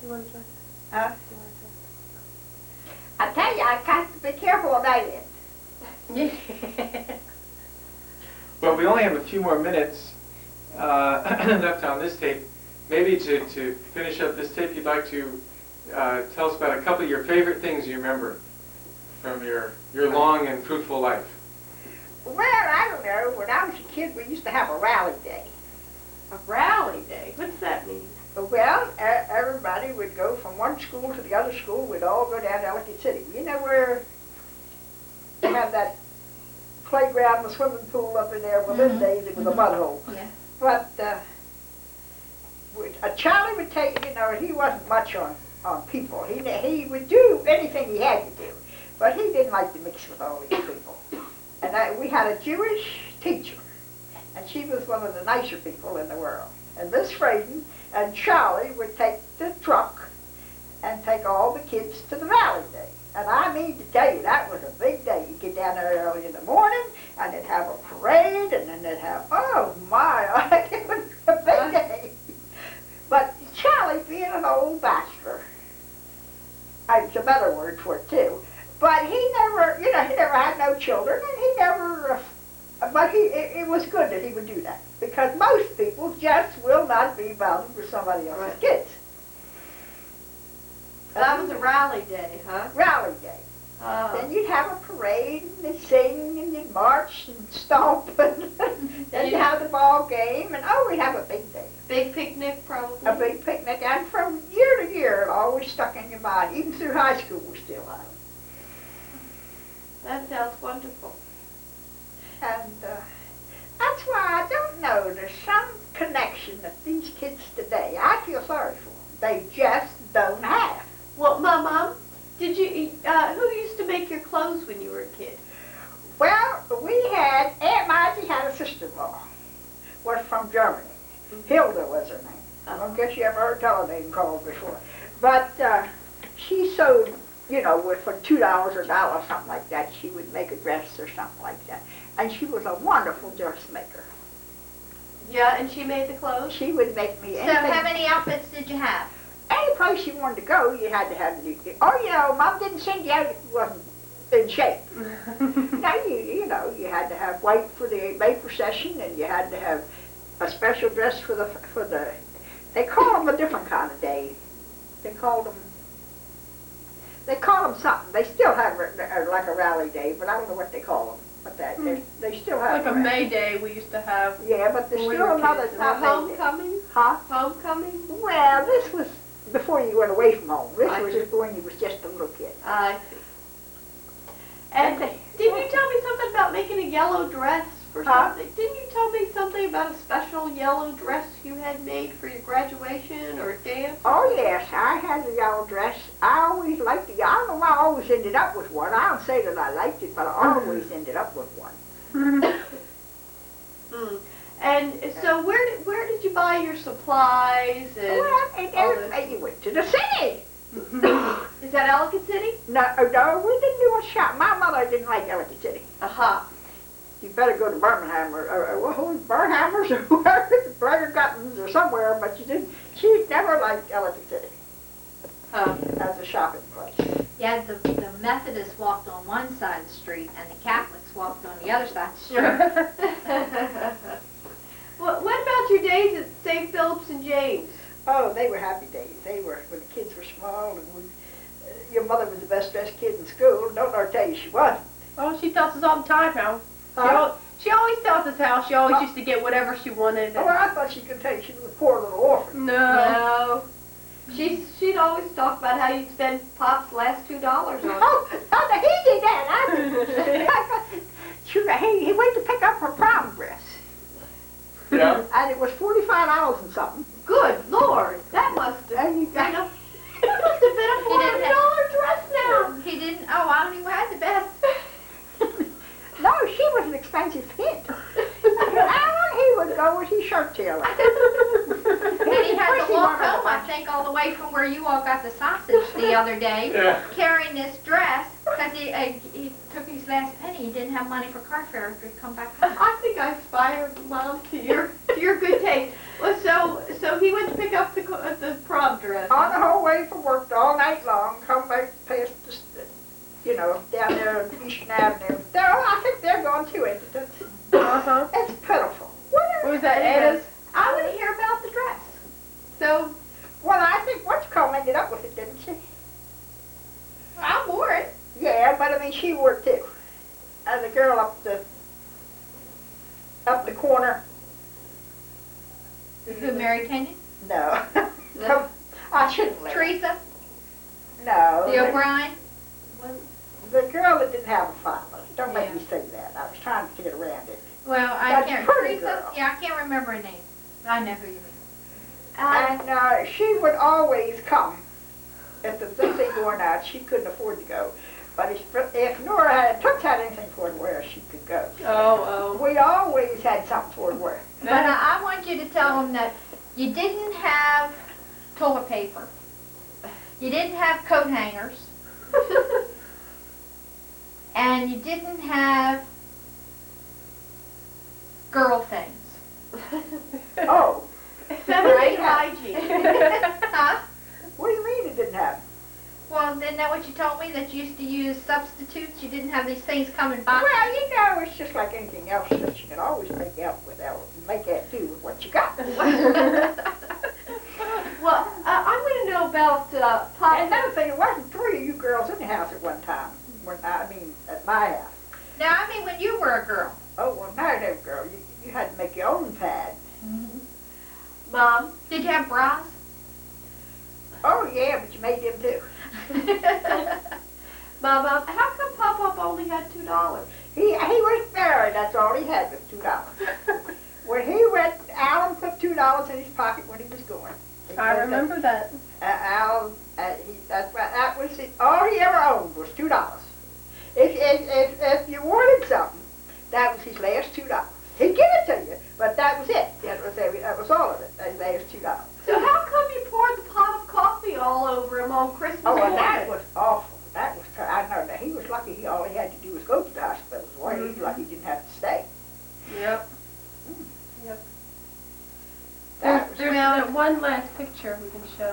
You want to try? Huh? I tell you, I got to be careful about it. Well, we only have a few more minutes left on this tape. Maybe to finish up this tape, you'd like to tell us about a couple of your favorite things you remember from your long and fruitful life. Well, I don't know. When I was a kid, we used to have a rally day. A rally day? What's that mean? Well, everybody would go from one school to the other school. We'd all go down to Elicott City. You know where they have that playground, the swimming pool up in there? Well, those days it was a mud hole. Yeah. But Charlie would take, you know, he wasn't much on people. He would do anything he had to do. But he didn't like to mix with all these people. And we had a Jewish teacher. And she was one of the nicer people in the world. And Miss Freiden and Charlie would take the truck and take all the kids to the rally day. And I mean to tell you, that was a big day. You get down there early in the morning, and they'd have a parade, and then they'd have, oh my, it was a big day. But Charlie, being an old bachelor, it's a better word for it too, but he never, you know, he never had no children, and he never, but it was good that he would do that, because most people just will not be bothered with somebody else's kids. That was a rally day, huh? Rally day. Oh. Then you'd have a parade, and they'd sing, and you'd march and stomp, and then you'd have the ball game, and oh, we'd have a big day. Big picnic, probably. A big picnic, and from year to year, it always stuck in your mind. Even through high school, we still have it. That sounds wonderful. And that's why I don't know, there's some connection that these kids today, I feel sorry for them, they just don't have. Well, Mom, did you, who used to make your clothes when you were a kid? Well, Aunt Margie had a sister-in-law, was from Germany. Hilda was her name. I don't guess you ever heard her name called before. But she sewed, you know, for $2 or $1, something like that, she would make a dress or something like that. And she was a wonderful dressmaker. Yeah, and she made the clothes? She would make me anything. So how many outfits did you have? Any place you wanted to go, you had to have new. Oh, you know, Mom didn't send you out if you wasn't in shape. Now, you know, you had to have white for the May procession, and you had to have a special dress for the, they call them a different kind of day. They call them something. They still have like a rally day, but I don't know what they call them. But they still have like a May Day we used to have. Yeah, but there's still another time. Homecoming? Huh? Homecoming? Well, this was before you went away from home. This was just when you was just a little kid. I see. And didn't you tell me something about making a yellow dress for something? Didn't you tell me something about a special yellow dress you had made for your graduation or dance? Oh yes, I had a yellow dress. I always liked it. I don't know why I always ended up with one. I don't say that I liked it, but I always ended up with one. And so where did you buy your supplies and You went to the city. Is that Elicott City? No, we didn't do a shop. My mother didn't like Elicott City. Aha. You better go to Birmingham or Birminghamers or wherever, Berger-Guttons or somewhere, but she never liked Elicott City as a shopping place. Yeah, the Methodists walked on one side of the street and the Catholics walked on the other side of the street. Well, what about your days at St. Philip's and James? Oh, they were happy days. They were when the kids were small, and your mother was the best dressed kid in school. Don't let her tell you she wasn't. Oh, she tells us all the time how. She always tells us how she always used to get whatever she wanted. Oh, I thought she could tell you she was a poor little orphan. No. She'd always talk about how you'd spend Pop's last $2 on. Oh, he did that. He went to pick up her prom dress. Yeah. And it was $45 and something. Good Lord, that must have. And you got. It must have been a $400 dress now. He didn't, oh, I don't even have the best. No, she was an expensive hit. And he would go with his shirt tail. And he had to walk home, I think, all the way from where you all got the sausage the other day, carrying this dress, because he took his last penny. He didn't have money for car fare to come back home. I think I aspired, Mom, to your good taste. Well, so he went to pick up the prom dress. On the whole way away from work all night long, come back past the, down there on Eastern Avenue. I think they're going too. It's pitiful. What was that, Ada's? I want to hear about the dress. So, Well, I think what's called ended up with it, didn't she? I wore it. Yeah, but I mean, she wore it too. And the girl up the corner. Who, Mary Kenyon? No. No. I shouldn't let her. Teresa? No. The O'Brien? The girl that didn't have a father. Don't make Yeah. me say that. I was trying to get around it. Well, I That's can't. pretty Teresa? girl. Yeah, I can't remember her name. I know who you mean. And she would always come. If there was anything going out, she couldn't afford to go. But if Nora had anything for her to wear, she could go. Oh. We always had something for her to wear. But I want you to tell them that you didn't have toilet paper. You didn't have coat hangers. And you didn't have girl things. Oh, Feminine hygiene. Huh? what do you mean it didn't happen? Well, isn't that what you told me? That you used to use substitutes? You didn't have these things come in boxes? Well, it's just like anything else that you can always make out do with what you got. Well, I want to know about Pop. And another thing, it wasn't three of you girls in the house at one time. At my house. Now, I mean when you were a girl. Oh, well, no, girl. You had to make your own pad. Mom. Did you have bras? Oh, yeah, but you made them too. Mom, how come Pop only had $2? He was married. That's all he had was $2. When he went, Alan put $2 in his pocket when he was going. I remember that. Alan, that was it. All he ever owned was $2. If you wanted something, that was his last $2. He'd give it to you, but that was it. That was all of it. His last $2. So how come you poured the pot of coffee all over him on Christmas Oh, well, morning? that was awful. I know that he was lucky. All he had to do was go to the hospital. Boy, he was lucky he didn't have to stay. Yep. That was, There's one last picture we can show.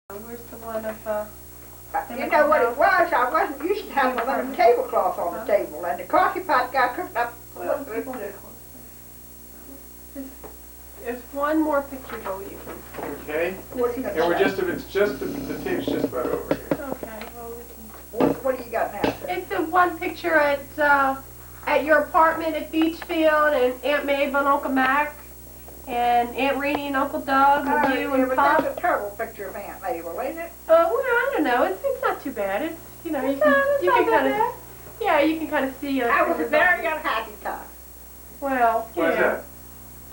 Where's the one of, you know what it was? I wasn't used to having a little tablecloth on the table, and the coffee pot got cooked up. There's one more picture, Joe, you can. Okay. What do you And got? it's just the tape's just about over here. Okay, well, we can. What do you got now, sir? It's the one picture at your apartment at Beachfield, and Aunt Mabel and Uncle Mac, and Aunt Renee and Uncle Doug, and you and but Pop. that's a terrible picture of Aunt Mabel, ain't it? Oh, well, I don't know. It's not too bad. It's, you know, you can kind of, yeah, you can kind of see. That was a very unhappy time. Well, Why is yeah. that?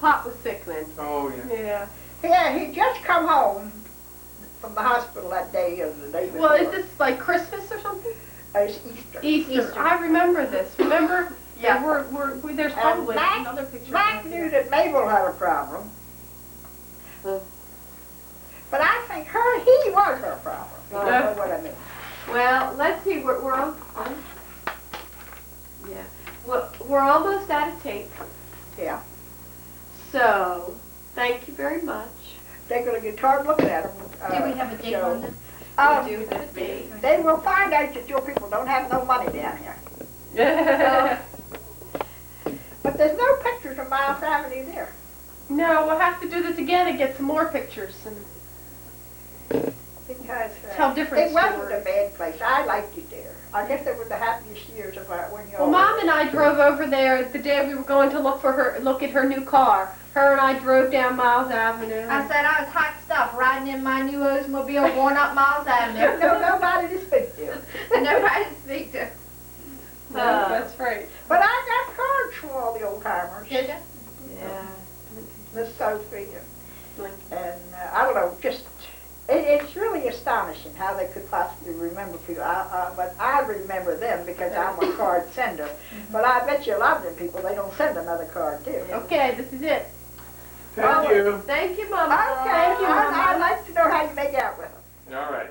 Pop was sick then. Oh, yeah. Yeah. Yeah, he'd just come home from the hospital that day or the day before. Well, is this like Christmas or something? It's Easter. Easter. I remember this. Remember? Yeah. There's probably Mac- another picture. Mac knew that Mabel had a problem. But I think he was her problem. You know what I mean? Well, let's see. We're on. Yeah. We're almost out of tape. Yeah. So, thank you very much. They're going to get tired looking at them. Do we have a date on this? We do have a date. They will find out that your people don't have no money down here. But there's no pictures of Miles Avenue there. No, we'll have to do this again and get some more pictures and Because tell different it wasn't a stories. bad place. I liked it there. I guess they were the happiest years of when you're Well, Mom and I drove over there the day we were going to look at her new car. Her and I drove down Miles Avenue. I said I was hot stuff riding in my new Oldsmobile going up Miles Avenue. No, nobody to speak to. Nobody to speak to. That's right. But I got cards from all the old timers. Did you? Yeah. Miss Sophie and I don't know, just it's really astonishing how they could possibly remember people. But I remember them because I'm a card sender. But I bet you a lot of them people, they don't send another card too. Okay, this is it. Thank you. Thank you, Mama. Okay, Thank you, Mama. I'd like to know how you make out with them. All right.